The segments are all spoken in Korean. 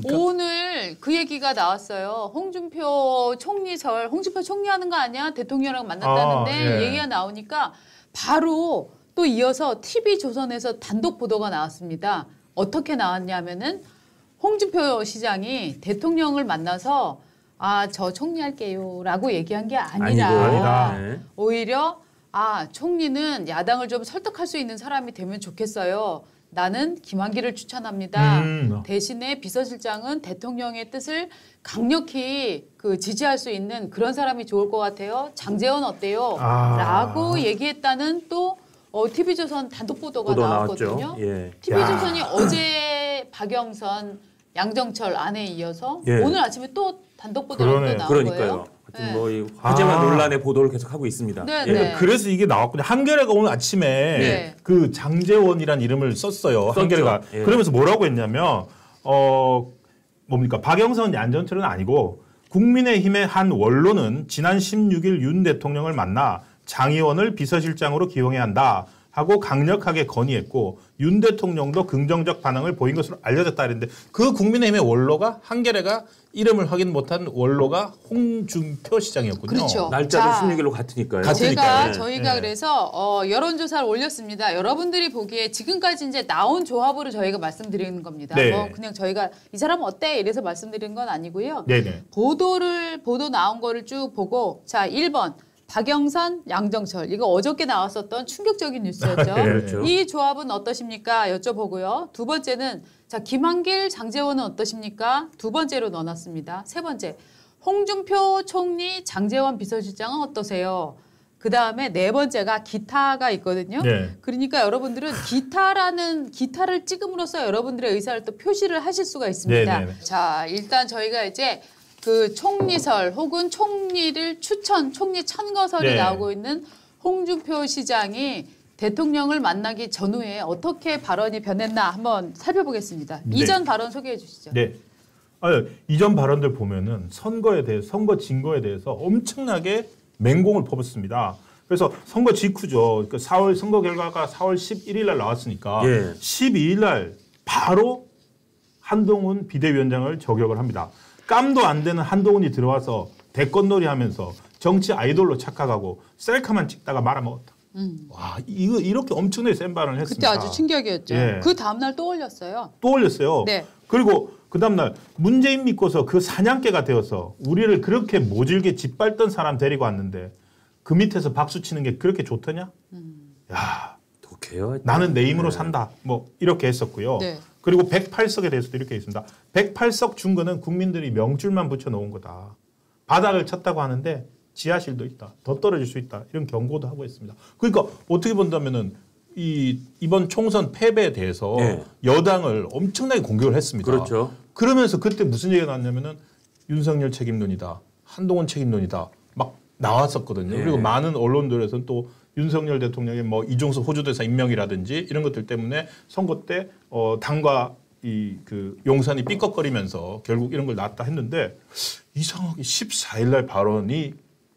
오늘 그 얘기가 나왔어요. 홍준표 총리하는 거 아니야? 대통령이랑 만났다는데 얘기가 나오니까 바로 또 이어서 TV조선에서 단독 보도가 나왔습니다. 어떻게 나왔냐면은 홍준표 시장이 대통령을 만나서 저 총리할게요 라고 얘기한 게 아니라 오히려 총리는 야당을 좀 설득할 수 있는 사람이 되면 좋겠어요. 나는 김한길을 추천합니다. 대신에 비서실장은 대통령의 뜻을 강력히 지지할 수 있는 그런 사람이 좋을 것 같아요. 장제원 어때요? 라고 얘기했다는 또 TV조선 단독 보도가 나왔거든요. 예. TV조선이 어제 박영선, 양정철 안에 이어서 오늘 아침에 또 단독 보도가 또 나온 그러니까요. 거예요. 뭐 화제와 논란의 보도를 계속 하고 있습니다. 그래서 이게 나왔거든요. 한겨레가 오늘 아침에 그 장제원이라는 이름을 썼어요. 한겨레가. 그러면서 뭐라고 했냐면 뭡니까? 박영선, 양정철은 아니고 국민의힘의 한 원로는 지난 16일 윤 대통령을 만나 장 의원을 비서실장으로 기용해야 한다 하고 강력하게 건의했고 윤 대통령도 긍정적 반응을 보인 것으로 알려졌다 했는데 그 국민의힘의 원로가 한겨레가 이름을 확인 못한 원로가 홍준표 시장이었군요. 그렇죠. 날짜도 16일로 같으니까요. 저희가 그래서 여론조사를 올렸습니다. 여러분들이 보기에 지금까지 이제 나온 조합으로 저희가 말씀드리는 겁니다. 그냥 저희가 이 사람 어때? 이래서 말씀드리는 건 아니고요. 보도 나온 거를 쭉 보고 1번. 박영선, 양정철 이거 어저께 나왔었던 충격적인 뉴스였죠. 그렇죠. 이 조합은 어떠십니까? 여쭤보고요. 두 번째는 김한길, 장제원은 어떠십니까? 두 번째로 넣어놨습니다. 세 번째, 홍준표 총리, 장제원 비서실장은 어떠세요? 그 다음에 네 번째가 기타가 있거든요. 그러니까 여러분들은 기타를 찍음으로써 여러분들의 의사를 또 표시를 하실 수가 있습니다. 일단 저희가 이제 총리설 혹은 총리 천거설이 나오고 있는 홍준표 시장이 대통령을 만나기 전후에 어떻게 발언이 변했나 한번 살펴보겠습니다. 이전 발언 소개해 주시죠. 이전 발언들 보면은 선거 증거에 대해서 엄청나게 맹공을 퍼붓습니다. 그래서 선거 직후죠. 선거 결과가 4월 11일 날 나왔으니까 12일 날 바로 한동훈 비대위원장을 저격을 합니다. 깜도 안 되는 한동훈이 들어와서 대권놀이 하면서 정치 아이돌로 착각하고 셀카만 찍다가 말아먹었다. 와, 이렇게 엄청나게 센 발언을 했습니다. 그때 아주 충격이었죠. 그 다음날 또 올렸어요. 그리고 그 다음날 문재인 믿고서 그 사냥개가 되어서 우리를 그렇게 모질게 짓밟던 사람 데리고 왔는데 그 밑에서 박수 치는 게 그렇게 좋더냐? 야, 독해요. 나는 내 힘으로 산다. 뭐 이렇게 했었고요. 그리고 108석에 대해서도 이렇게 있습니다. 108석 준 거는 국민들이 명줄만 붙여놓은 거다. 바닥을 쳤다고 하는데 지하실도 있다. 더 떨어질 수 있다. 이런 경고도 하고 있습니다. 그러니까 어떻게 본다면은 이번 총선 패배에 대해서 여당을 엄청나게 공격을 했습니다. 그렇죠. 그러면서 그때 무슨 얘기가 나왔냐면은 윤석열 책임론이다. 한동훈 책임론이다. 막 나왔었거든요. 그리고 많은 언론들에서는 또 윤석열 대통령의 뭐 이종석 호주대사 임명이라든지 이런 것들 때문에 선거 때 당과 용산이 삐걱거리면서 결국 이런 걸 놨다 했는데 이상하게 14일 날 발언이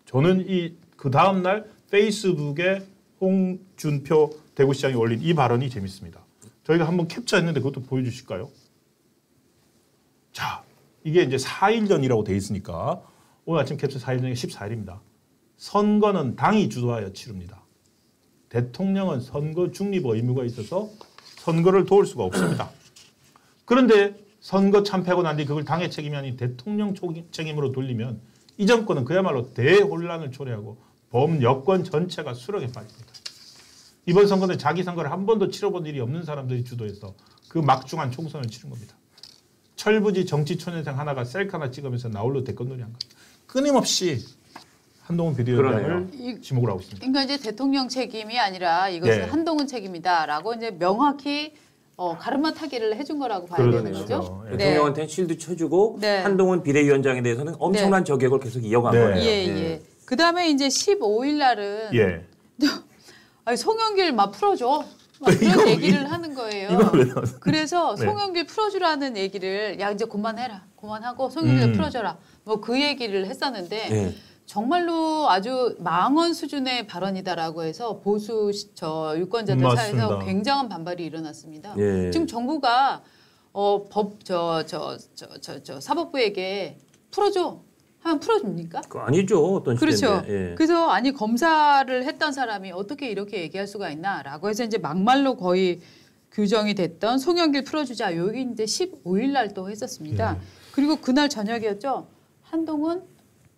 저는 그 다음 날 페이스북에 홍준표 대구시장이 올린 이 발언이 재밌습니다. 저희가 한번 캡처했는데 그것도 보여주실까요? 자, 이게 이제 4일 전이라고 돼 있으니까 오늘 아침 캡처 4일 전이 14일입니다. 선거는 당이 주도하여 치릅니다. 대통령은 선거 중립 의무가 있어서 선거를 도울 수가 없습니다. 그런데 선거 참패하고 난 뒤 그걸 당의 책임이 아닌 대통령 책임으로 돌리면 이 정권은 그야말로 대혼란을 초래하고 범여권 전체가 수렁에 빠집니다. 이번 선거는 자기 선거를 한 번도 치러본 일이 없는 사람들이 주도해서 그 막중한 총선을 치른 겁니다. 철부지 정치초년생 하나가 셀카나 찍으면서 나홀로 대권놀이 한 겁니다. 끊임없이 한동훈 비대위원장을 지목을 하고 있습니다. 그러니까 이제 대통령 책임이 아니라 이것은 한동훈 책임이다라고 이제 명확히 가르마 타기를 해준 거라고 봐야 되는 거죠. 대통령한테는 실드 쳐주고 한동훈 비대위원장에 대해서는 엄청난 저격을 계속 이어간 거예요. 그다음에 이제 15일 날은 송영길 막 풀어줘. 막 그런 얘기를 하는 거예요. 그래서 송영길 풀어주라는 얘기를 이제 그만하고 송영길 풀어줘라. 뭐 그 얘기를 했었는데 정말로 아주 망언 수준의 발언이다라고 해서 보수 유권자들 사이에서 굉장한 반발이 일어났습니다. 지금 정부가 사법부에게 풀어줘 하면 풀어줍니까? 그 아니죠. 어떤 그렇죠. 시대인데. 예. 그래서 아니 검사를 했던 사람이 어떻게 이렇게 얘기할 수가 있나라고 해서 이제 막말로 거의 규정이 됐던 송영길 풀어주자 여기 이제 15일 날 또 했었습니다. 그리고 그날 저녁이었죠. 한동훈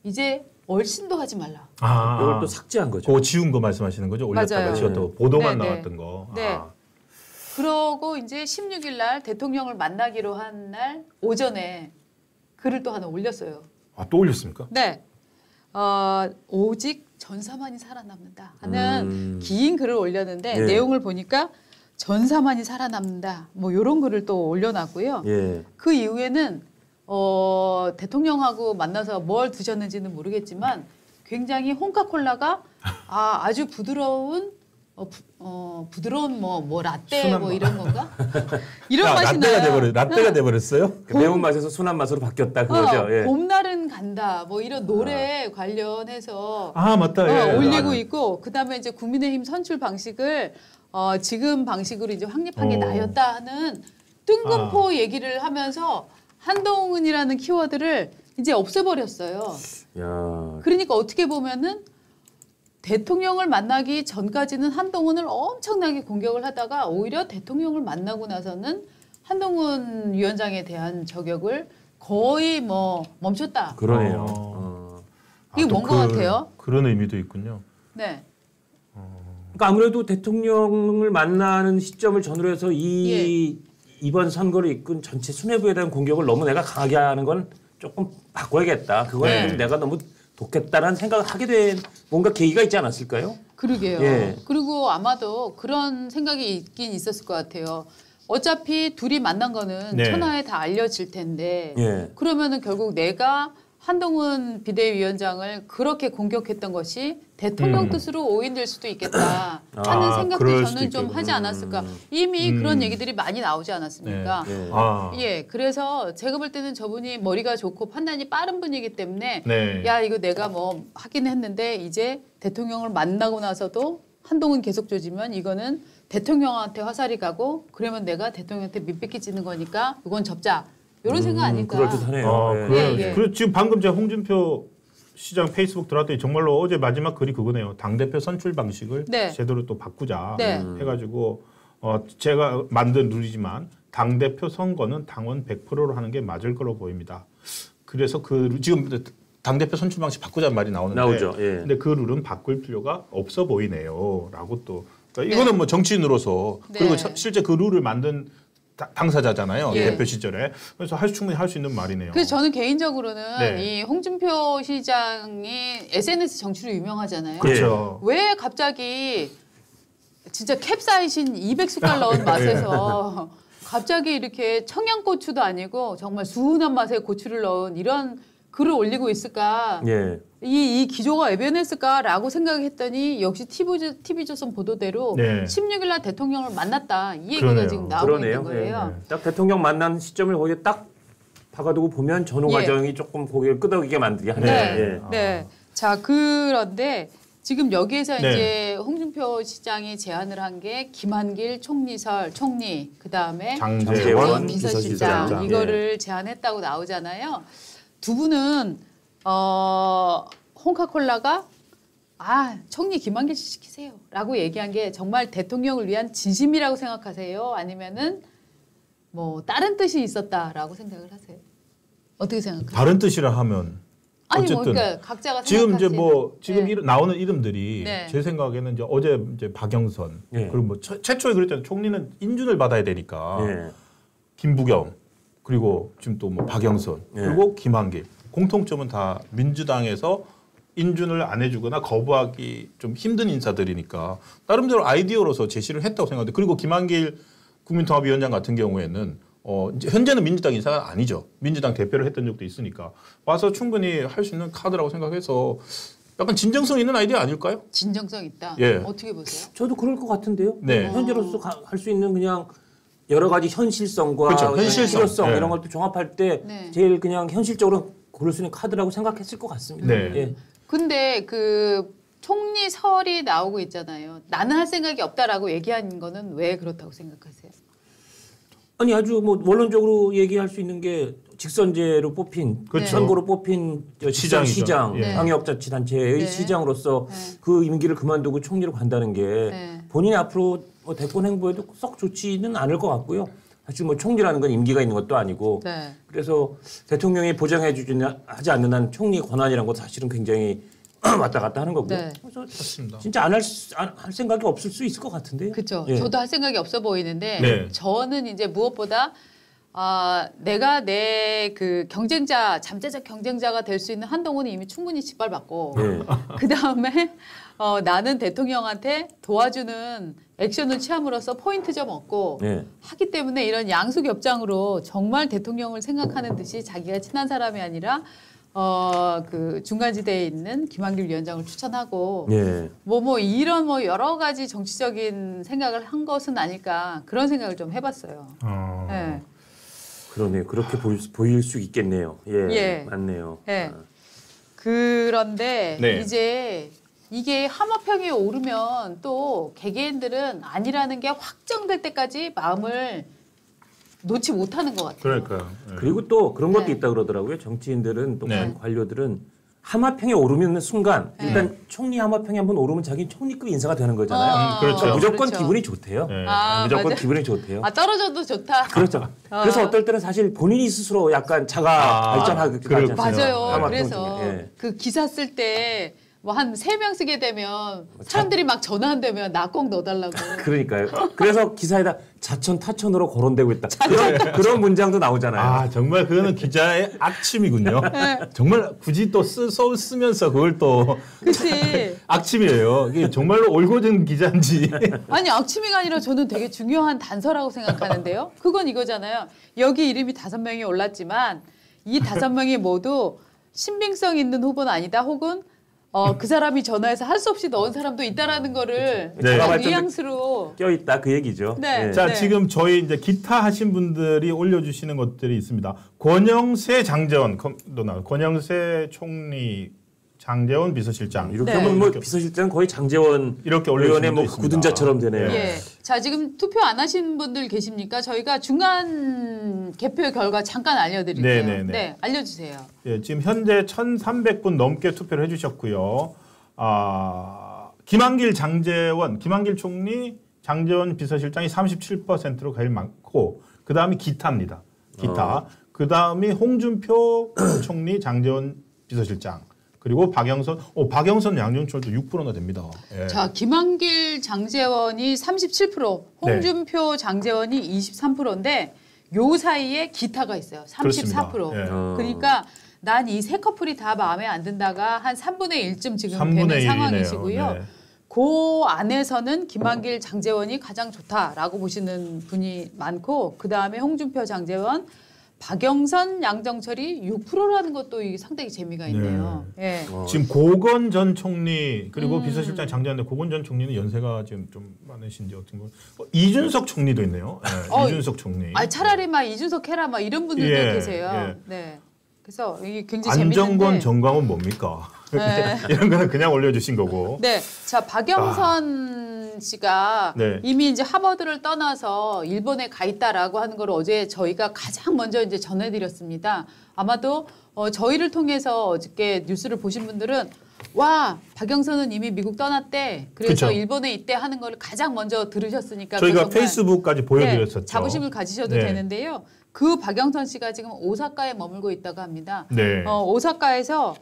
이제 얼씬도 하지 말라. 이걸 또 삭제한 거죠. 그거 지운 거 말씀하시는 거죠? 올렸다가 지웠다고 보도만 네네. 나왔던 거. 네. 그러고 이제 16일 날 대통령을 만나기로 한 날 오전에 글을 또 하나 올렸어요. 또 올렸습니까? 네. 오직 전사만이 살아남는다 하는 긴 글을 올렸는데 내용을 보니까 전사만이 살아남는다 뭐 이런 글을 또 올려놨고요. 그 이후에는 대통령하고 만나서 뭘 드셨는지는 모르겠지만 굉장히 홍카콜라가 아주 부드러운 부드러운 뭐 라떼 뭐 이런 건가? 이런 맛이 나요. 라떼가 돼버렸어요? 그 매운 맛에서 순한 맛으로 바뀌었다 그거죠. 봄날은 간다. 뭐 이런 노래 관련해서 맞다. 올리고 있고 그다음에 이제 국민의힘 선출 방식을 지금 방식으로 이제 확립한 게 나였다 하는 뜬금포 얘기를 하면서 한동훈이라는 키워드를 이제 없애버렸어요. 그러니까 어떻게 보면은 대통령을 만나기 전까지는 한동훈을 엄청나게 공격을 하다가 오히려 대통령을 만나고 나서는 한동훈 위원장에 대한 저격을 거의 뭐 멈췄다. 그러네요. 이게 뭔 것 같아요? 그런 의미도 있군요. 네. 그러니까 아무래도 대통령을 만나는 시점을 전후로 해서 이번 선거를 이끈 전체 수뇌부에 대한 공격을 너무 내가 강하게 하는 건 조금 바꿔야겠다. 그거는 내가 너무 돕겠다라는 생각을 하게 된 뭔가 계기가 있지 않았을까요? 그러게요. 그리고 아마도 그런 생각이 있긴 있었을 것 같아요. 어차피 둘이 만난 거는 천하에 다 알려질 텐데 그러면은 결국 내가 한동훈 비대위원장을 그렇게 공격했던 것이 대통령 뜻으로 오인될 수도 있겠다 하는 생각도 저는 좀 하지 않았을까. 이미 그런 얘기들이 많이 나오지 않았습니까? 그래서 제가 볼 때는 저분이 머리가 좋고 판단이 빠른 분이기 때문에 야 이거 내가 뭐 하긴 했는데 이제 대통령을 만나고 나서도 한동훈 계속 조지면 이거는 대통령한테 화살이 가고 그러면 내가 대통령한테 밑뺏기지는 거니까 이건 접자. 이런 생각 아닐까. 그럴듯하네요. 그리고 지금 방금 제가 홍준표 시장 페이스북 들어왔더니 정말로 어제 마지막 글이 그거네요. 당대표 선출 방식을 제대로 또 바꾸자 해가지고 제가 만든 룰이지만 당대표 선거는 당원 100%로 하는 게 맞을 거로 보입니다. 그래서 지금 당대표 선출 방식 바꾸자는 말이 나오는데 근데 그 룰은 바꿀 필요가 없어 보이네요. 라고 또 그러니까 이거는 뭐 정치인으로서 그리고 실제 그 룰을 만든 당사자잖아요. 대표 시절에. 그래서 충분히 할 수 있는 말이네요. 그래서 저는 개인적으로는 이 홍준표 시장이 SNS 정치로 유명하잖아요. 그렇죠. 왜 갑자기 진짜 캡사이신 200숟갈 넣은 맛에서 갑자기 이렇게 청양고추도 아니고 정말 순한 맛의 고추를 넣은 이런 글을 올리고 있을까? 이 기조가 왜 변했을까라고 생각했더니 역시 TV조선 보도대로 16일 날 대통령을 만났다. 이 얘기가 지금 나오고 있는 거예요. 딱 대통령 만난 시점을 거기에 딱 박아두고 보면 전후 과정이 조금 고개를 끄덕이게 만들게 하네요. 자, 그런데 지금 여기에서 이제 홍준표 시장이 제안을 한 게 김한길 총리, 그다음에 장제원 비서실장 이거를 제안했다고 나오잖아요. 두 분은 홍카콜라가 총리 김한길 씨 시키세요라고 얘기한 게 정말 대통령을 위한 진심이라고 생각하세요? 아니면은 뭐 다른 뜻이 있었다라고 생각을 하세요? 어떻게 생각하세요? 다른 뜻이라 하면 어쨌든 그러니까 각자가 지금 이제 지금 나오는 이름들이 제 생각에는 어제 박영선 그리고 뭐 최초에 그랬잖아요. 총리는 인준을 받아야 되니까 김부겸 그리고 지금 또 뭐 박영선 그리고 김한길 공통점은 다 민주당에서 인준을 안 해주거나 거부하기 좀 힘든 인사들이니까 나름대로 아이디어로서 제시를 했다고 생각하는데 그리고 김한길 국민통합위원장 같은 경우에는 이제 현재는 민주당 인사가 아니죠. 민주당 대표를 했던 적도 있으니까 와서 충분히 할 수 있는 카드라고 생각해서 약간 진정성 있는 아이디어 아닐까요? 진정성 있다. 어떻게 보세요? 저도 그럴 것 같은데요. 현재로서 할 수 있는 그냥 여러 가지 현실성과 실효성 이런 걸 또 종합할 때 제일 그냥 현실적으로 고를 수 있는 카드라고 생각했을 것 같습니다. 근데 그 총리설이 나오고 있잖아요. 나는 할 생각이 없다라고 얘기한 거는 왜 그렇다고 생각하세요? 아니 아주 뭐 원론적으로 얘기할 수 있는 게 직선제로 뽑힌 그렇죠. 선거로 뽑힌 시장 네. 방역자치단체의 네. 시장으로서 네. 그 임기를 그만두고 총리로 간다는 게 네. 본인이 앞으로 뭐 대권 행보에도 썩 좋지는 않을 것 같고요. 사실 뭐 총리라는 건 임기가 있는 것도 아니고 네. 그래서 대통령이 보장해주지 하지 않는 한 총리 권한이라는 것도 사실은 굉장히 왔다 갔다 하는 거고요. 네. 그래서 맞습니다. 진짜 안 할 생각이 없을 수 있을 것 같은데요. 그렇죠. 예. 저도 할 생각이 없어 보이는데 네. 저는 이제 무엇보다 내가 내 그 경쟁자, 잠재적 경쟁자가 될 수 있는 한동훈이 이미 충분히 짓밟았고 예. 그 다음에 나는 대통령한테 도와주는 액션을 취함으로써 포인트 좀 얻고 예. 하기 때문에 이런 양수겹장으로 정말 대통령을 생각하는 듯이 자기가 친한 사람이 아니라 그 중간지대에 있는 김한길 위원장을 추천하고 예. 뭐 이런 뭐 여러 가지 정치적인 생각을 한 것은 아닐까 그런 생각을 좀 해봤어요. 네. 그러네요. 그렇게 보일 수 있겠네요. 예, 예. 맞네요. 네. 그런데 네. 이제 이게 함어평이 오르면 또 개개인들은 아니라는 게 확정될 때까지 마음을 놓지 못하는 것 같아요. 그러니까요. 네. 그리고 또 그런 것도 네. 있다 그러더라고요. 정치인들은 또 네. 관료들은 하마평에 오르는 순간 네. 일단 총리 하마평에 한번 오르면 자기는 총리급 인사가 되는 거잖아요. 그렇죠. 그러니까 무조건 그렇죠. 기분이 좋대요. 네. 무조건 맞아. 기분이 좋대요. 떨어져도 좋다. 그렇죠. 그래서 어떨 때는 사실 본인이 스스로 약간 자가 발전하게 그렇군요. 하지 않습니까? 맞아요. 하마평 그래서 중에. 예. 그 기사 쓸 때 뭐 한 3명 쓰게 되면 사람들이 막 전화한다면 나 꼭 넣어달라고. 그러니까요. 그래서 기사에다 자천 타천으로 거론되고 있다. 그런 문장도 나오잖아요. 아 정말 그거는 기자의 악취미군요. 정말 굳이 또 쓰면서 그걸 또 그치. 악취미예요. 이게 정말로 올곧은 기자인지. 아니 악취미가 아니라 저는 되게 중요한 단서라고 생각하는데요. 그건 이거잖아요. 여기 이름이 5명이 올랐지만 이 5명이 모두 신빙성 있는 후보는 아니다. 혹은 그 사람이 전화해서 할 수 없이 넣은 사람도 있다라는 거를 네. 제가 발전도 뉘앙스로 껴있다 그 얘기죠. 네. 예. 자 네. 지금 저희 이제 기타 하신 분들이 올려주시는 것들이 있습니다. 권영세 장재원도 나와. 권영세 총리, 장재원 비서실장. 이렇게 네. 하면 뭐 비서실장 거의 장재원 이렇게 올려주신 의원의 뭐 분도 있습니다. 굳은자처럼 되네요. 예. 자, 지금 투표 안 하신 분들 계십니까? 저희가 중간 개표 결과 잠깐 알려드릴게요. 네네네. 네, 알려주세요. 예, 지금 현재 1,300분 넘게 투표를 해주셨고요. 김한길 총리, 장재원 비서실장이 37%로 제일 많고, 그 다음이 기타입니다. 기타. 그 다음이 홍준표 총리, 장재원 비서실장. 그리고 박영선, 양준철도 6%나 됩니다. 예. 자, 김한길, 장재원이 37%, 홍준표, 장재원이 23%인데 요 사이에 기타가 있어요. 34%. 그렇습니다. 예. 그러니까 난 이 세 커플이 다 마음에 안 든다가 한 3분의 1쯤 지금 3분의 되는 1이네요. 상황이시고요. 네. 그 안에서는 김한길, 장재원이 가장 좋다라고 보시는 분이 많고 그 다음에 홍준표, 장재원, 박영선, 양정철이 6%라는 것도 이게 상당히 재미가 있네요. 예. 지금 고건 전 총리 그리고 비서실장 장재원인데 고건 전 총리는 연세가 지금 좀 많으신지 어떤 거. 이준석 총리도 있네요. 네, 이준석 총리. 차라리 막 이준석 해라 막 이런 분들도 예, 계세요. 예. 네. 그래서 이게 굉장히 안정권 재밌는데. 정광은 뭡니까? 네. 이런 거는 그냥 올려주신 거고. 네. 자, 박영선 씨가 네. 이미 이제 하버드를 떠나서 일본에 가 있다라고 하는 걸 어제 저희가 가장 먼저 이제 전해드렸습니다. 아마도 저희를 통해서 어저께 뉴스를 보신 분들은 와, 박영선은 이미 미국 떠났대. 그래서 그쵸. 일본에 있대 하는 걸 가장 먼저 들으셨으니까 저희가 정말 페이스북까지 보여드렸었죠. 네, 자부심을 가지셔도 네. 되는데요. 그 박영선 씨가 지금 오사카에 머물고 있다고 합니다. 네. 오사카에서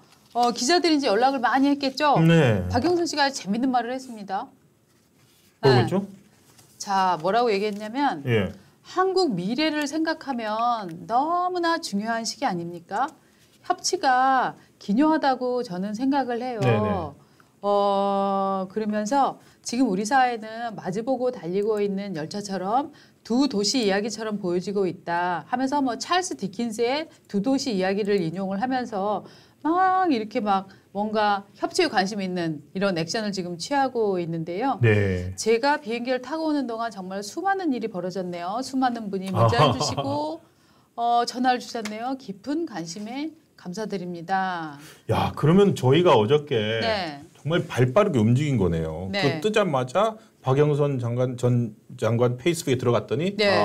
기자들이 이제 연락을 많이 했겠죠. 네. 박영선 씨가 재밌는 말을 했습니다. 뭐겠죠? 자, 뭐라고 얘기했냐면 예. 한국 미래를 생각하면 너무나 중요한 시기 아닙니까? 협치가 기묘하다고 저는 생각을 해요. 네네. 그러면서 지금 우리 사회는 마주보고 달리고 있는 열차처럼 두 도시 이야기처럼 보여지고 있다 하면서 뭐 찰스 디킨스의 두 도시 이야기를 인용을 하면서 막 이렇게 막 뭔가 협치에 관심 있는 이런 액션을 지금 취하고 있는데요. 네. 제가 비행기를 타고 오는 동안 정말 수많은 일이 벌어졌네요. 수많은 분이 문자를 주시고 전화를 주셨네요. 깊은 관심에 감사드립니다. 야, 그러면 저희가 어저께 네. 정말 발빠르게 움직인 거네요. 네. 그 뜨자마자 박영선 전 장관 페이스북에 들어갔더니 네.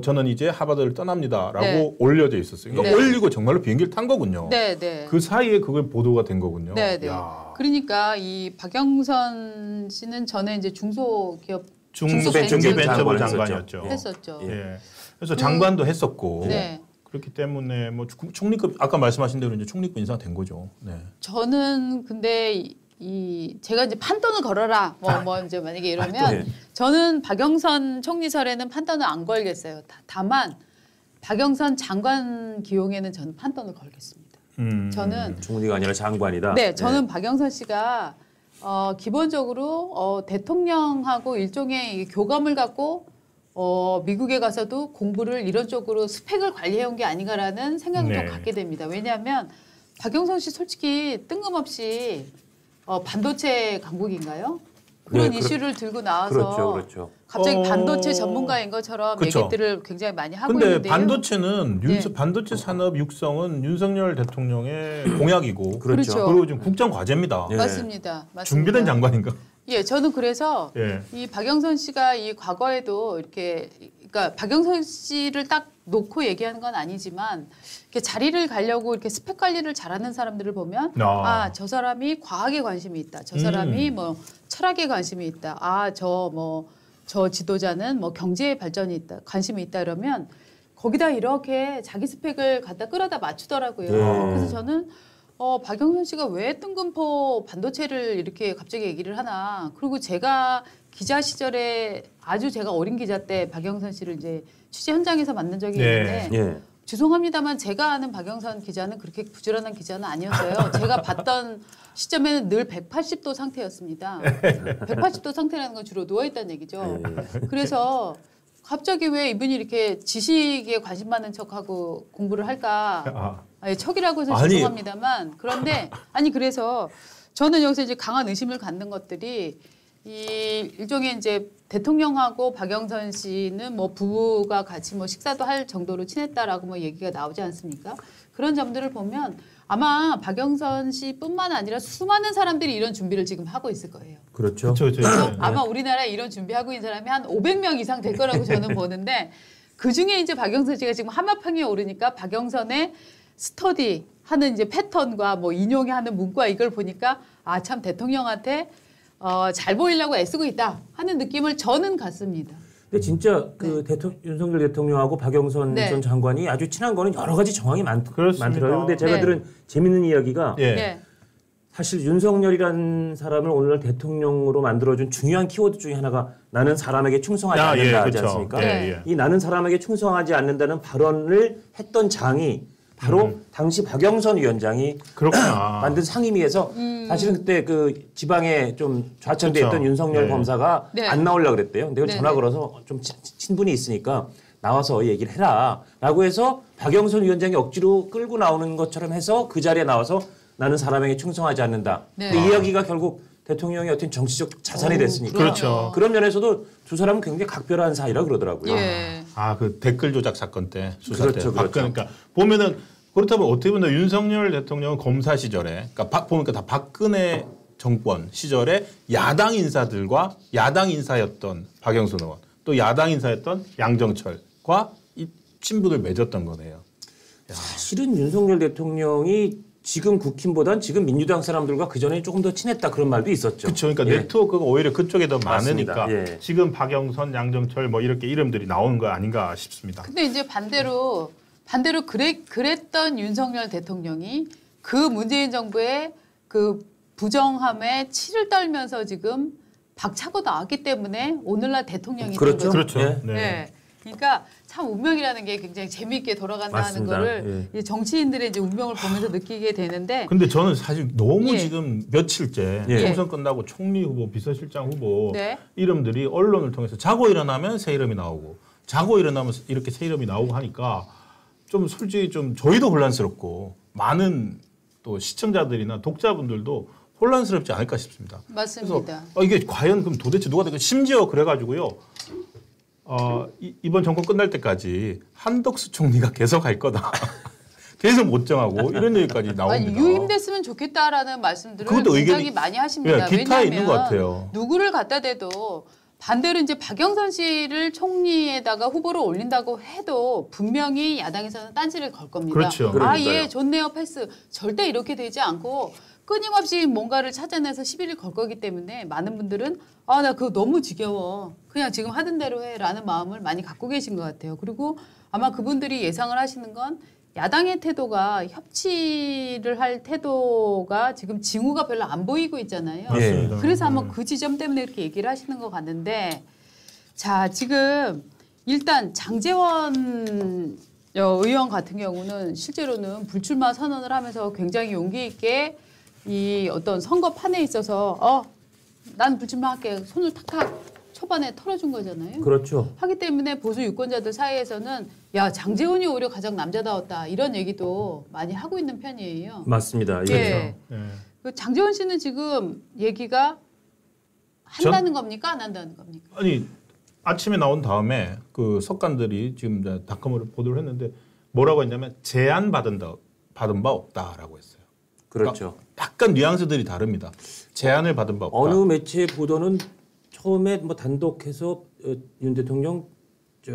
저는 이제 하버드를 떠납니다라고 네. 올려져 있었어요. 그러니까 네. 올리고 정말로 비행기를 탄 거군요. 네, 네. 그 사이에 그걸 보도가 된 거군요. 네, 네. 야. 그러니까 이 박영선 씨는 전에 이제 중소기업 중소벤처부 장관이었죠. 했었죠. 예. 그래서 장관도 했었고 네. 그렇기 때문에 뭐 총리급 아까 말씀하신 대로 이제 총리급 인사된 거죠. 네. 저는 근데 제가 이제 판돈을 걸어라 뭐 이제 만약에 이러면 저는 박영선 총리설에는 판돈을 안 걸겠어요. 다만 박영선 장관 기용에는 저는 판돈을 걸겠습니다. 저는 총리가 아니라 장관이다. 네, 저는 박영선 씨가 기본적으로 대통령하고 일종의 교감을 갖고 미국에 가서도 공부를 이런 쪽으로 스펙을 관리해온 게 아닌가라는 생각을 좀 갖게 됩니다. 왜냐하면 박영선 씨 솔직히 뜬금없이 반도체 강국인가요? 그런 이슈를 들고 나와서 그렇죠. 갑자기 반도체 전문가인 것처럼 얘기들을 굉장히 많이 하고 있는데요. 근데 반도체는 반도체 산업 육성은 윤석열 대통령의 공약이고 그렇죠. 그리고 지금 국정 과제입니다. 맞습니다. 준비된 장관인가? 예, 저는 그래서 이 박영선 씨가 이 과거에도 이렇게 그러니까 박영선 씨를 딱 놓고 얘기하는 건 아니지만 이렇게 자리를 가려고 이렇게 스펙 관리를 잘하는 사람들을 보면 저 사람이 과학에 관심이 있다. 저 사람이 뭐 철학에 관심이 있다. 저 지도자는 뭐 경제에 발전이 있다. 관심이 있다 이러면 거기다 이렇게 자기 스펙을 갖다 끌어다 맞추더라고요. 그래서 저는 박영선 씨가 왜 뜬금포 반도체를 이렇게 갑자기 얘기를 하나. 그리고 제가 기자 시절에 아주 제가 어린 기자 때 박영선 씨를 이제 취재 현장에서 만난 적이 있는데 죄송합니다만 제가 아는 박영선 기자는 그렇게 부지런한 기자는 아니었어요. 제가 봤던 시점에는 늘 180도 상태였습니다. 180도 상태라는 건 주로 누워있다는 얘기죠. 그래서 갑자기 왜 이분이 이렇게 지식에 관심 많은 척하고 공부를 할까. 척이라고 해서 죄송합니다만 그런데 그래서 저는 여기서 이제 강한 의심을 갖는 것들이 이 일종의 이제 대통령하고 박영선 씨는 뭐 부부가 같이 뭐 식사도 할 정도로 친했다라고 뭐 얘기가 나오지 않습니까? 그런 점들을 보면 아마 박영선 씨뿐만 아니라 수많은 사람들이 이런 준비를 지금 하고 있을 거예요. 그렇죠. 그래서 아마 우리나라에 이런 준비하고 있는 사람이 한 500명 이상 될 거라고 저는 보는데 그 중에 이제 박영선 씨가 지금 하마평에 오르니까 박영선의 스터디 하는 이제 패턴과 뭐 인용하는 문과 이걸 보니까 참 대통령한테 잘 보이려고 애쓰고 있다 하는 느낌을 저는 갖습니다. 근데 진짜 그 윤석열 대통령하고 박영선 전 장관이 아주 친한 거는 여러 가지 정황이 많더라고요. 근데 제가 들은 재밌는 이야기가 사실 윤석열이라는 사람을 오늘날 대통령으로 만들어준 중요한 키워드 중에 하나가 나는 사람에게 충성하지 않는다 하지 않습니까? 이 나는 사람에게 충성하지 않는다는 발언을 했던 장이 바로 당시 박영선 위원장이 만든 상임위에서 사실은 그때 그 지방에 좀 좌천돼 있던 윤석열 검사가 안 나오려고 그랬대요. 근데 그걸 전화 걸어서 좀 친분이 있으니까 나와서 얘기를 해라라고 해서 박영선 위원장이 억지로 끌고 나오는 것처럼 해서 그 자리에 나와서 나는 사람에게 충성하지 않는다. 근데 이야기가 결국 대통령의 어떤 정치적 자산이 됐으니까. 그렇죠. 그런 면에서도 두 사람은 굉장히 각별한 사이라 그러더라고요. 그 댓글 조작 사건 때 수사 그렇죠, 때. 그러니까 보면은 그렇다면 어떻게 보면 윤석열 대통령은 검사 시절에 보니까 다 박근혜 정권 시절에 야당 인사들과 야당 인사였던 박영선 의원 또 야당 인사였던 양정철과 이 친분을 맺었던 거네요. 사실은 윤석열 대통령이 지금 국힘보단 지금 민주당 사람들과 그 전에 조금 더 친했다 그런 말도 있었죠. 그렇죠. 그러니까 네트워크가 오히려 그쪽에 더 맞습니다. 많으니까 지금 박영선, 양정철 뭐 이렇게 이름들이 나오는 거 아닌가 싶습니다. 근데 이제 반대로 그랬던 윤석열 대통령이 그 문재인 정부의 그 부정함에 치를 떨면서 지금 박차고 나왔기 때문에 오늘날 대통령이 된 거죠. 그렇죠. 그러니까 참 운명이라는 게 굉장히 재미있게 돌아간다 하는 거를 이제 정치인들의 이제 운명을 보면서 느끼게 되는데. 근데 저는 사실 너무 지금 며칠째 총선 끝나고 총리 후보, 비서실장 후보 이름들이 언론을 통해서 자고 일어나면 새 이름이 나오고 자고 일어나면 이렇게 새 이름이 나오고 하니까 좀 솔직히 좀 저희도 혼란스럽고 많은 또 시청자들이나 독자분들도 혼란스럽지 않을까 싶습니다. 맞습니다. 그래서 이게 과연 그럼 도대체 누가 될까? 심지어 그래가지고요. 이번 정권 끝날 때까지 한덕수 총리가 계속 할 거다. 계속 못 정하고 이런 얘기까지 나옵니다. 유임됐으면 좋겠다라는 말씀들을 그것도 굉장히 많이 하십니다. 기타에 왜냐하면 있는 것 같아요. 누구를 갖다 대도 반대로 이제 박영선 씨를 총리에다가 후보로 올린다고 해도 분명히 야당에서는 딴지를 걸 겁니다. 그렇죠. 예, 좋네요, 패스. 절대 이렇게 되지 않고 끊임없이 뭔가를 찾아내서 시비를 걸 거기 때문에 많은 분들은 나 그거 너무 지겨워. 그냥 지금 하던 대로 해라는 마음을 많이 갖고 계신 것 같아요. 그리고 아마 그분들이 예상을 하시는 건 야당의 태도가 협치를 할 태도가 지금 징후가 별로 안 보이고 있잖아요. 맞습니다. 그래서 아마 그 지점 때문에 이렇게 얘기를 하시는 것 같는데 자 지금 일단 장제원 의원 같은 경우는 실제로는 불출마 선언을 하면서 굉장히 용기 있게 이 어떤 선거판에 있어서 난 불출마할게 손을 탁탁 초반에 털어준 거잖아요. 그렇죠. 하기 때문에 보수 유권자들 사이에서는 야 장제원이 오히려 가장 남자다웠다 이런 얘기도 많이 하고 있는 편이에요. 맞습니다. 예. 예. 그 장제원 씨는 지금 얘기가 한다는 겁니까 안 한다는 겁니까? 아니 아침에 나온 다음에 그 석관들이 지금 이제 닷컴으로 보도를 했는데 뭐라고 했냐면 제안받은 바 없다라고 했어요. 그렇죠. 그러니까 약간 뉘앙스들이 다릅니다. 제안을 받은 바 없다. 어느 매체 보도는 처음에 뭐 단독해서 윤 대통령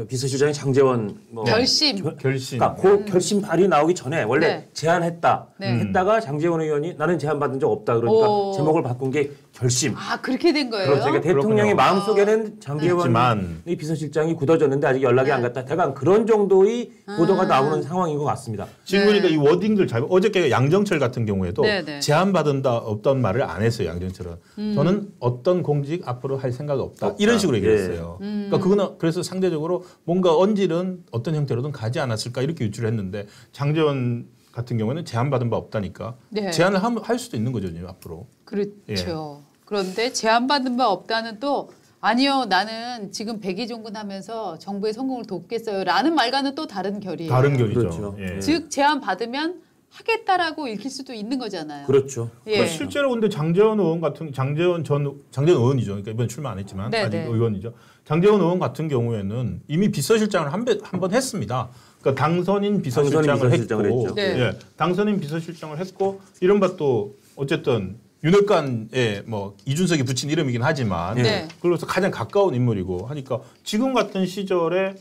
비서실장이 장제원 결심. 결심. 그러니까 그 결심 발의 나오기 전에 원래 네. 제안했다. 네. 했다가 장제원 의원이 나는 제안 받은 적 없다. 그러니까 오. 제목을 바꾼 게 결심. 그렇게 된 거예요? 그렇죠. 그러니까 대통령의 그렇군요. 마음속에는 장제원 그렇지만 비서실장이 굳어졌는데 아직 연락이 안 갔다. 약간 그런 정도의 보도가 나오는 상황인 것 같습니다. 지금 보니까 이 워딩들 잘 어저께 양정철 같은 경우에도 네. 제안받은다 없던 말을 안 했어요. 양정철은 저는 어떤 공직 앞으로 할 생각 없다. 이런 식으로 얘기했어요. 그러니까 그거는 그래서 상대적으로 뭔가 언질은 어떤 형태로든 가지 않았을까 이렇게 유추를 했는데 장제원 같은 경우에는 제안받은 바 없다니까 네. 제안을 할 수도 있는 거죠 앞으로. 그렇죠. 그런데 제안받은 바 없다는 또 아니요 나는 지금 백의종군하면서 정부의 성공을 돕겠어요 라는 말과는 또 다른 결이에요. 다른 결이죠. 그렇죠. 예. 즉 제안 받으면 하겠다라고 읽힐 수도 있는 거잖아요. 그렇죠. 예. 그러니까 실제로 근데 장제원 의원이죠. 그러니까 이번 출마 안 했지만 네, 아직 네. 의원이죠. 장제원 의원 같은 경우에는 이미 비서실장을 한 번 했습니다. 그러니까 당선인 비서실장을 했고, 했죠. 네. 예, 당선인 비서실장을 했고 이른바 또 어쨌든 윤핵관에 뭐 이준석이 붙인 이름이긴 하지만 네. 그래서 가장 가까운 인물이고 하니까 지금 같은 시절에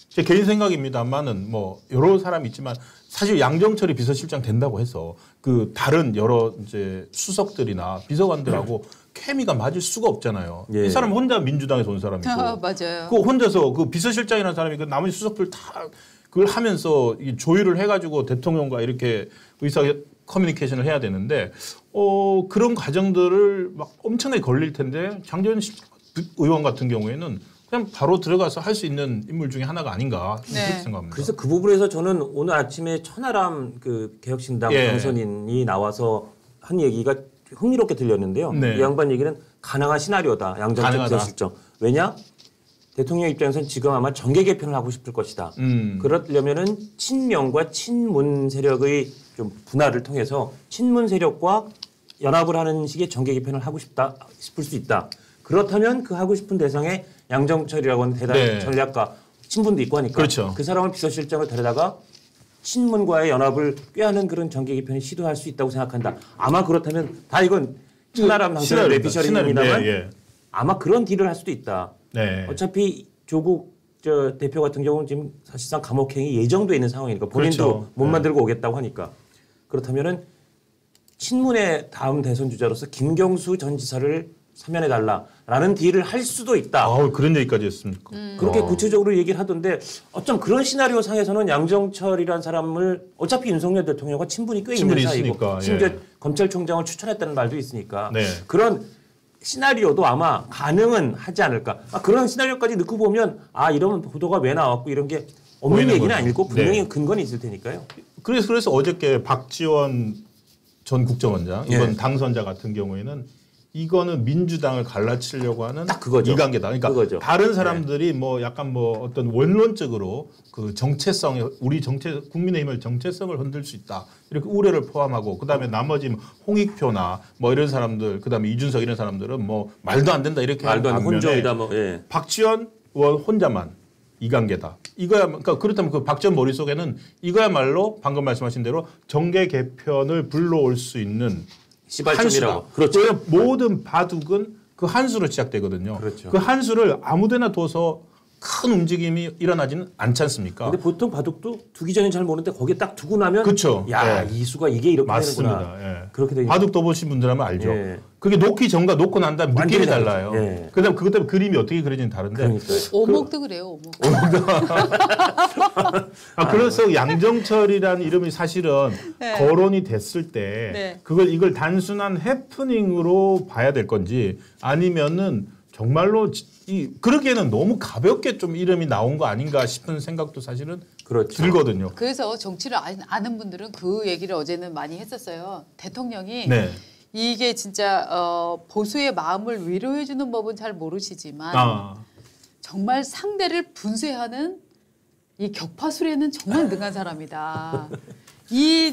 제 개인 생각입니다만은 뭐 여러 사람이 있지만 사실 양정철이 비서실장 된다고 해서 그 다른 여러 이제 수석들이나 비서관들하고 케미가 맞을 수가 없잖아요. 예. 이 사람 혼자 민주당에서 온 사람이고 맞아요. 그 혼자서 그 비서실장이라는 사람이 그 나머지 수석들 다 그걸 하면서 이 조율을 해가지고 대통령과 이렇게 의사 커뮤니케이션을 해야 되는데 그런 과정들을 막 엄청나게 걸릴 텐데 장제원 의원 같은 경우에는 그냥 바로 들어가서 할 수 있는 인물 중에 하나가 아닌가 네. 그렇게 생각합니다. 그래서 그 부분에서 저는 오늘 아침에 천하람 그 개혁신당 예. 당선인이 나와서 한 얘기가 흥미롭게 들렸는데요. 네. 이 양반 얘기는 가능한 시나리오다. 양정철 가능하다. 비서실장. 왜냐? 대통령 입장에서는 지금 아마 정계 개편을 하고 싶을 것이다. 음. 그러려면은 친명과 친문 세력의 좀 분할을 통해서 친문 세력과 연합을 하는 식의 정계 개편을 하고 싶을 수 있다. 그렇다면 그 하고 싶은 대상에 양정철이라고 하는 대단한 네. 전략가 친분도 있고 하니까 그렇죠. 그 사람을 비서실장을 데려다가 친문과의 연합을 꾀하는 그런 정계 개편을 시도할 수 있다고 생각한다. 아마 그렇다면 다 이건 천하람 당선인 내피셜입니다만 예. 아마 그런 딜을 할 수도 있다. 네. 어차피 조국 대표 같은 경우는 지금 사실상 감옥행이 예정돼 있는 상황이니까 본인도 그렇죠. 못 네. 만들고 오겠다고 하니까 그렇다면은 친문의 다음 대선 주자로서 김경수 전 지사를 사면해달라라는 딜을 할 수도 있다. 그런 얘기까지 했습니까? 그렇게 구체적으로 얘기를 하던데 어쩜 그런 시나리오 상에서는 양정철이라는 사람을 어차피 윤석열 대통령과 친분이 꽤 있는 친분이 사이고 있으니까, 심지어 예. 검찰총장을 추천했다는 말도 있으니까 네. 그런 시나리오도 아마 가능은 하지 않을까. 그런 시나리오까지 넣고 보면 이런 보도가 왜 나왔고 이런 게 없는 보이는 얘기는 거죠. 아니고 분명히 네. 근거는 있을 테니까요. 그래서 어저께 박지원 전 국정원장 이번 예. 당선자 같은 경우에는 이거는 민주당을 갈라치려고 하는 딱 그거죠. 이관계다. 그러니까 그거죠. 다른 사람들이 뭐 약간 뭐 어떤 원론적으로 그 정체성에 국민의힘의 정체성을 흔들 수 있다. 이렇게 우려를 포함하고 그다음에 나머지 뭐 홍익표나 뭐 이런 사람들 그다음에 이준석 이런 사람들은 뭐 말도 안 된다 이렇게 말도 안 하는 혼종이다 반면에 뭐. 예. 박지원 의원 혼자만 이관계다. 이거야 그러니까 그렇다면 그 박지원 머릿속에는 이거야말로 방금 말씀하신 대로 정계 개편을 불러올 수 있는 시발점이라고. 한수다. 그렇죠. 왜냐하면 모든 바둑은 그 한 수로 시작되거든요. 그렇죠. 그 한 수를 아무데나 둬서 큰 움직임이 일어나지는 않지 않습니까? 근데 보통 바둑도 두기 전에 잘 모르는데 거기에 딱 두고 나면 그쵸. 야, 예. 이 수가 이게 이렇게 맞습니다. 되는구나. 예. 그렇게 되니까 바둑 둬보신 분들하면 알죠. 예. 그게 놓기 전과 놓고 난 다음 느낌이 완전히 달라요. 다르죠. 예. 그다음 그것 때문에 그림이 어떻게 그려지는 다른데. 그러니까요. 오목도 그래요. 오목. 그래서 양정철이라는 이름이 사실은 네. 거론이 됐을 때 네. 이걸 단순한 해프닝으로 봐야 될 건지 아니면은 정말로 그러기에는 너무 가볍게 좀 이름이 나온 거 아닌가 싶은 생각도 사실은 그렇죠. 들거든요. 그래서 정치를 아는 분들은 그 얘기를 어제는 많이 했었어요. 대통령이 네. 이게 진짜 보수의 마음을 위로해주는 법은 잘 모르시지만 정말 상대를 분쇄하는 이 격파술에는 정말 능한 사람이다. 이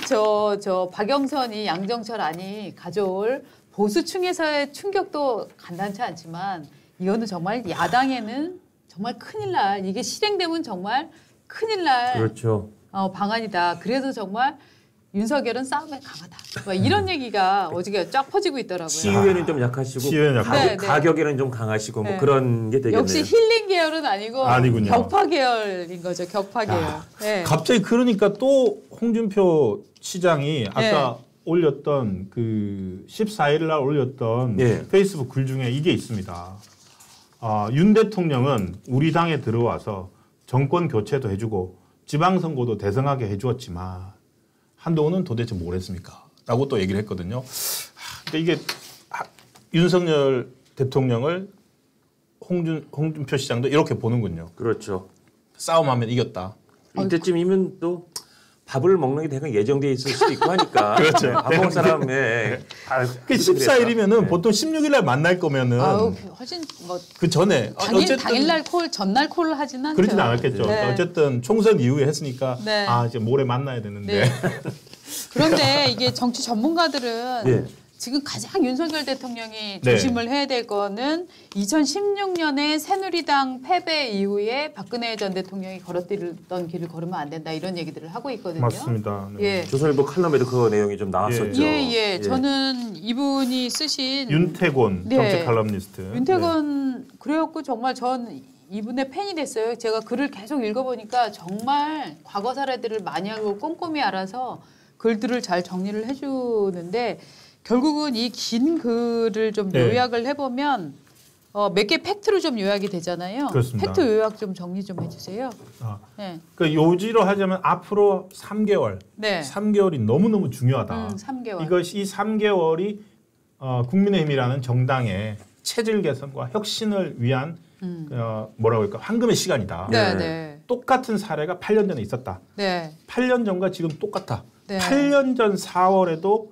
박영선이 양정철 안이 가져올 보수층에서의 충격도 간단치 않지만 이거는 정말 야당에는 정말 큰일 날 이게 실행되면 정말 큰일 날 그렇죠. 방안이다. 그래서 정말 윤석열은 싸움에 강하다. 뭐 이런 얘기가 어저께 쫙 퍼지고 있더라고요. 시의회는 좀 약하시고 시의회는 약하고. 네, 네. 가격에는 좀 강하시고 뭐 네. 그런 게 되겠네요. 역시 힐링 계열은 아니고 아니군요. 격파 계열인 거죠. 격파 계열. 네. 갑자기 그러니까 또 홍준표 시장이 아까 올렸던 그 14일 날 올렸던 예. 페이스북 글 중에 이게 있습니다. 윤 대통령은 우리 당에 들어와서 정권 교체도 해주고 지방선거도 대성하게 해주었지만 한동훈은 도대체 뭘 했습니까? 라고 또 얘기를 했거든요. 근데 이게 윤석열 대통령을 홍준표 시장도 이렇게 보는군요. 그렇죠. 싸움하면 이겼다. 이때쯤이면 또 밥을 먹는 게 대강 예정돼 있을 수도 있고 하니까. 그렇죠. 밥 먹은 사람의 그 14일이면은 네. 보통 16일 날 만날 거면은 아우 훨씬 뭐 그 전에 당일날 전날 콜을 하진 않죠. 그러진 않았겠죠. 네. 어쨌든 총선 이후에 했으니까 네. 이제 모레 만나야 되는데. 네. 그런데 이게 정치 전문가들은 예. 지금 가장 윤석열 대통령이 네. 조심을 해야 될 거는 2016년에 새누리당 패배 이후에 박근혜 전 대통령이 걸었던 길을 걸으면 안 된다 이런 얘기들을 하고 있거든요. 맞습니다. 네. 예. 조선일보 칼럼에도 그 내용이 좀 나왔었죠. 예. 저는 이분이 쓰신 윤태곤 네. 정책 칼럼니스트. 윤태곤 그래갖고 정말 전 이분의 팬이 됐어요. 제가 글을 계속 읽어보니까 정말 과거 사례들을 많이 알고 꼼꼼히 알아서 글들을 잘 정리를 해주는데 결국은 이 긴 글을 좀 네. 요약을 해보면 몇 개 팩트로 좀 요약이 되잖아요. 그렇습니다. 팩트 요약 좀 정리 좀 해주세요. 네. 그 요지로 하자면 앞으로 3개월, 네. 3개월이 너무너무 중요하다. 3개월. 이것이 이 3개월이 국민의힘이라는 정당의 체질 개선과 혁신을 위한 뭐라고 할까 황금의 시간이다. 네, 네. 똑같은 사례가 8년 전에 있었다. 네. 8년 전과 지금 똑같아. 네. 8년 전 4월에도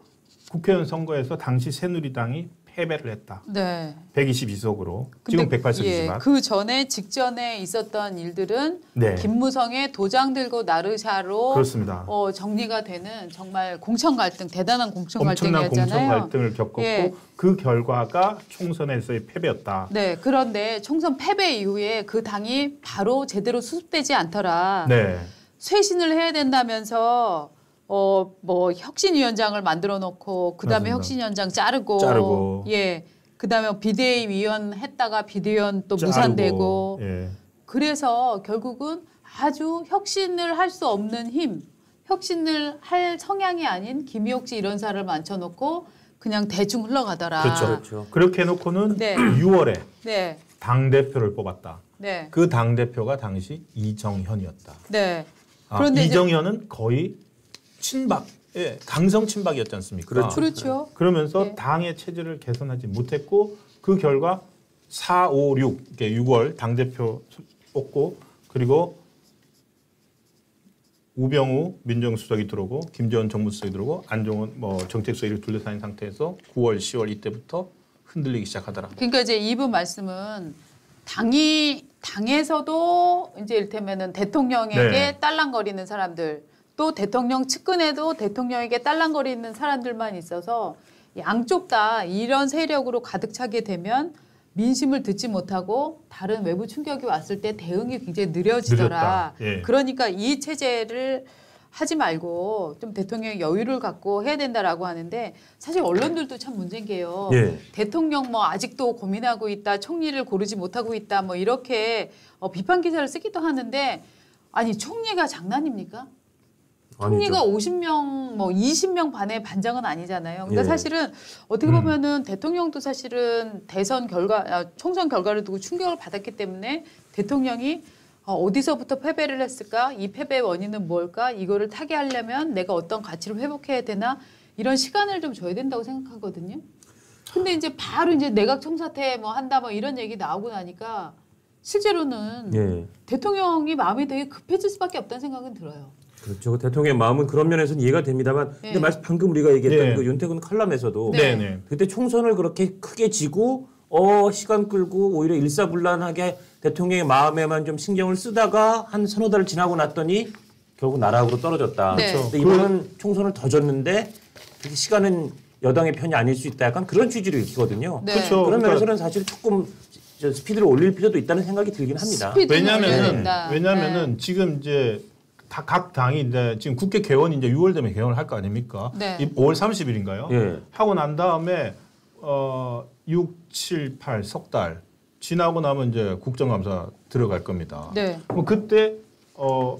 국회의원 선거에서 당시 새누리당이 패배를 했다. 네. 122석으로. 지금 108석이지만. 예, 그 전에 직전에 있었던 일들은 네. 김무성의 도장 들고 나르샤로 그렇습니다. 정리가 되는 정말 공천 갈등, 대단한 공천 엄청난 갈등이었잖아요. 공천 갈등을 겪었고 예. 그 결과가 총선에서의 패배였다. 네, 그런데 총선 패배 이후에 그 당이 바로 제대로 수습되지 않더라. 네. 쇄신을 해야 된다면서 뭐 혁신위원장을 만들어 놓고 그다음에 맞습니다. 혁신위원장 자르고 예. 그다음에 비대위 위원 했다가 비대위원 또 무산되고 예. 그래서 결국은 아주 혁신을 할 수 없는 힘, 혁신을 할 성향이 아닌 김희옥 씨 이런 사람을 앉혀놓고 그냥 대충 흘러가더라. 그렇죠. 그렇게 해놓고는 네. 6월에 네, 당대표를 뽑았다. 네, 그 당대표가 당시 이정현이었다. 네. 그런데 이정현은 거의 친박, 강성 친박이었지 않습니까? 그렇죠. 그러면서 네. 당의 체질을 개선하지 못했고 그 결과 4, 5, 6, 6월 당대표 뽑고 그리고 우병우 민정수석이 들어오고 김재원 정무수석이 들어오고 안종원 정책수석이 둘러싸인 상태에서 9월, 10월 이때부터 흔들리기 시작하더라. 그러니까 이제 이분 말씀은 당에서도 이제 이를테면은 대통령에게 네. 딸랑거리는 사람들 또 대통령 측근에도 대통령에게 딸랑거리는 사람들만 있어서 양쪽 다 이런 세력으로 가득 차게 되면 민심을 듣지 못하고 다른 외부 충격이 왔을 때 대응이 굉장히 느려지더라. 느렸다. 예. 그러니까 이 체제를 하지 말고 좀 대통령이 여유를 갖고 해야 된다라고 하는데 사실 언론들도 참 문제인 게요. 예. 대통령 뭐 아직도 고민하고 있다, 총리를 고르지 못하고 있다, 뭐 이렇게 비판 기사를 쓰기도 하는데 아니 총리가 장난입니까? 총리가 50명, 뭐 20명 반의 반장은 아니잖아요. 그러니까 예. 사실은 어떻게 보면은 대통령도 사실은 총선 결과를 두고 충격을 받았기 때문에 대통령이 어디서부터 패배를 했을까? 이 패배의 원인은 뭘까? 이거를 타개하려면 내가 어떤 가치를 회복해야 되나? 이런 시간을 좀 줘야 된다고 생각하거든요. 근데 이제 바로 이제 내각 총사퇴 뭐 한다 뭐 이런 얘기 나오고 나니까 실제로는 예. 대통령이 마음이 되게 급해질 수밖에 없다는 생각은 들어요. 그렇죠. 대통령의 마음은 그런 면에서는 이해가 됩니다만 네. 근데 방금 우리가 얘기했던 네. 그 윤태근 칼럼에서도 네. 네. 그때 총선을 그렇게 크게 지고 시간 끌고 오히려 일사불란하게 대통령의 마음에만 좀 신경을 쓰다가 한 서너 달 지나고 났더니 결국 나락으로 떨어졌다. 네. 근데 이번은 총선을 더 줬는데 그렇게 시간은 여당의 편이 아닐 수 있다. 약간 그런 취지를 읽히거든요. 네. 그렇죠. 그런 그러니까 면에서는 사실 조금 스피드를 올릴 필요도 있다는 생각이 들긴 합니다. 스피드는 올려야 된다. 왜냐면은 지금 이제 각 당이 이제 지금 국회 개원이 이제 6월 되면 개원을 할 거 아닙니까? 네. 5월 30일인가요? 예. 하고 난 다음에 6, 7, 8 석 달 지나고 나면 이제 국정감사 들어갈 겁니다. 네. 그럼 그때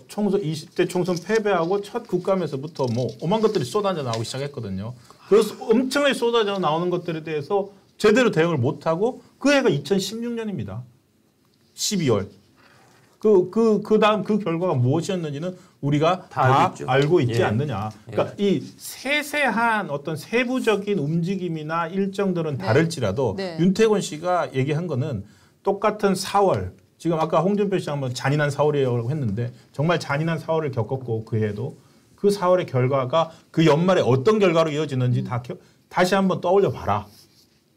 총선 20대 총선 패배하고 첫 국감에서부터 뭐 오만 것들이 쏟아져 나오기 시작했거든요. 그래서 엄청나게 쏟아져 나오는 것들에 대해서 제대로 대응을 못 하고 그 해가 2016년입니다. 12월. 그다음 그 결과가 무엇이었는지는 우리가 다 알고 있지 예. 않느냐. 그러니까 이 세세한 어떤 세부적인 움직임이나 일정들은 네. 다를지라도 네. 윤태곤 씨가 얘기한 거는 똑같은 4월. 지금 아까 홍준표 씨가 한번 잔인한 4월이라고 했는데 정말 잔인한 4월을 겪었고 그 해도 그 4월의 결과가 그 연말에 어떤 결과로 이어지는지 다시 한번 떠올려 봐라.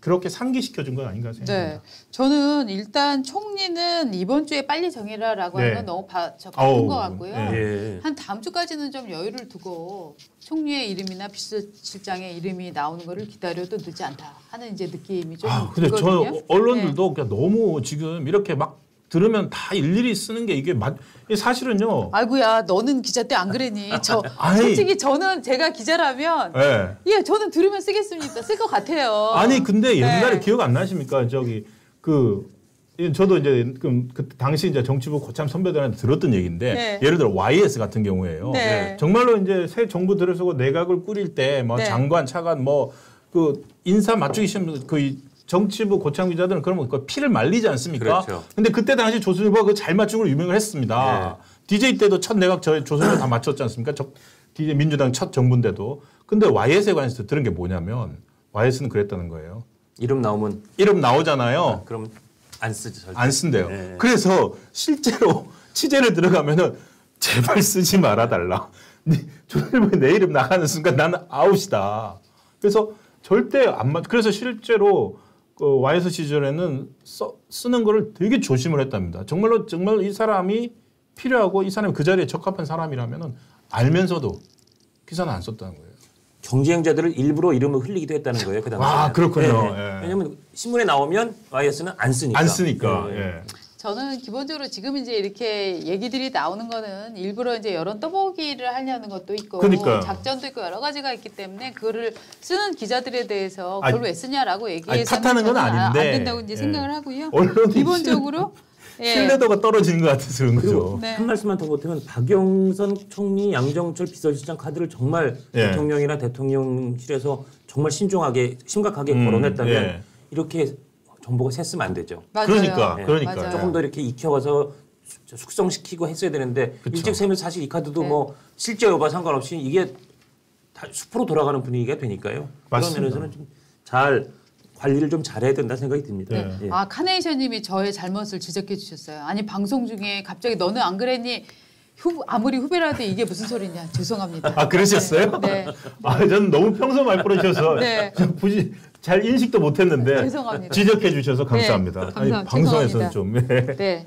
그렇게 상기시켜 준 건 아닌가 생각합니다. 네. 저는 일단 총리는 이번 주에 빨리 정해라라고 네. 하는 건 너무 바쁜 것 같고요. 네. 예. 한 다음 주까지는 좀 여유를 두고 총리의 이름이나 비서실장의 이름이 나오는 거를 기다려도 늦지 않다 하는 이제 느낌이 좀 근데 들거든요. 저 언론들도 그냥 너무 지금 이렇게 막 들으면 다 일일이 쓰는 게 이게 사실은요. 아이고야, 너는 기자 때 안 그랬니? 아니. 솔직히 저는 제가 기자라면 예. 저는 들으면 쓰겠습니다. 쓸 것 같아요. 아니 근데 옛날에 네. 기억 안 나십니까? 저도 이제 그 당시 이제 정치부 고참 선배들한테 들었던 얘기인데 네. 예를 들어 YS 같은 경우에요. 네. 정말로 이제 새 정부 들어서고 내각을 꾸릴 때 뭐 네. 장관, 차관 뭐 그 인사 맞추기 시험 그 정치부 고참 기자들은 그러면 그 피를 말리지 않습니까? 그렇죠. 근데 그때 당시 조선일보가 그 잘 맞춘 걸로 유명을 했습니다. DJ 때도 첫 내각 조선일보 다 맞췄지 않습니까? DJ 민주당 첫 정부인데도. 근데 YS에 관해서 들은 게 뭐냐면 YS는 그랬다는 거예요. 이름 나오면 이름 나오잖아요. 그럼 안 쓰죠. 절대. 안 쓴대요. 네. 그래서 실제로 취재를 들어가면은 제발 쓰지 말아달라. 조선일보에 내 이름 나가는 순간 나는 아웃이다. 그래서 절대 안 맞. 그래서 실제로 그 YS 시절에는 쓰는 거를 되게 조심을 했답니다. 정말 이 사람이 필요하고 이 사람이 그 자리에 적합한 사람이라면은 알면서도 기사는 안 썼다는 거예요. 경쟁자들을 일부러 이름을 흘리기도 했다는 거예요. 그 당시에. 그렇군요. 네. 예. 왜냐하면 신문에 나오면 YS는 안 쓰니까. 안 쓰니까. 네. 예. 저는 기본적으로 지금 이제 이렇게 얘기들이 나오는 거는 일부러 이제 여론 떠보기를 하려는 것도 있고 그러니까요. 작전도 있고 여러 가지가 있기 때문에 그거를 쓰는 기자들에 대해서 그걸 왜 쓰냐라고 얘기해서 탓하는 건 아닌데. 안 된다고 이제 예. 생각을 하고요. 언론이 기본적으로 신뢰도가 떨어지는 것 같아서 그런 거죠. 네. 한 말씀만 더 보태면 박영선 총리, 양정철 비서실장 카드를 정말 예. 대통령이나 대통령실에서 정말 심각하게 거론했다면 예. 이렇게 정보가 샜으면 안 되죠. 맞아요. 그러니까. 맞아요. 조금 더 이렇게 익혀가서 숙성시키고 했어야 되는데 그쵸. 일찍 세면 사실 이 카드도 네. 뭐 실제 여부와 상관없이 이게 다 숲으로 돌아가는 분위기가 되니까요. 맞습니다. 그런 면에서는 좀 잘 관리를 좀 잘해야 된다 생각이 듭니다. 네. 예. 카네이션님이 저의 잘못을 지적해 주셨어요. 아니 방송 중에 갑자기 너는 안 그랬니? 아무리 후배라도 이게 무슨 소리냐. 죄송합니다. 그러셨어요? 네. 저는 너무 평소 말버릇이어서 네. 굳이 잘 인식도 못했는데 죄송합니다. 지적해 주셔서 감사합니다. 네, 감사합니다. 방송에서는 죄송합니다. 좀. 네.